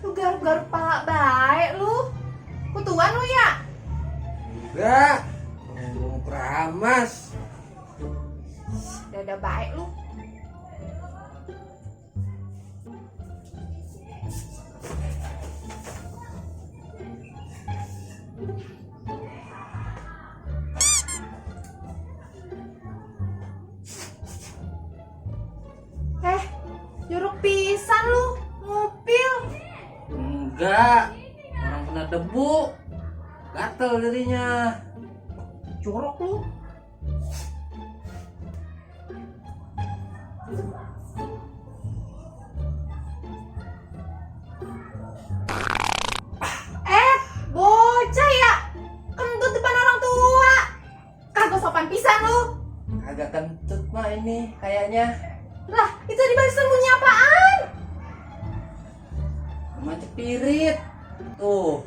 Lu garuk-garuk pala baik lu. Kutuan lu ya? Enggak, ngomong keramas. Dada baik lu. Jorok pisan lu, ngupil. Enggak, orang kena debu, gatel dirinya. Jorok lu. Bocah ya, kentut depan orang tua. Kagak sopan pisan lu. Agak kentut mah ini kayaknya. Lah, itu dibalik sembunyi apaan? Sama cepirit. Tuh,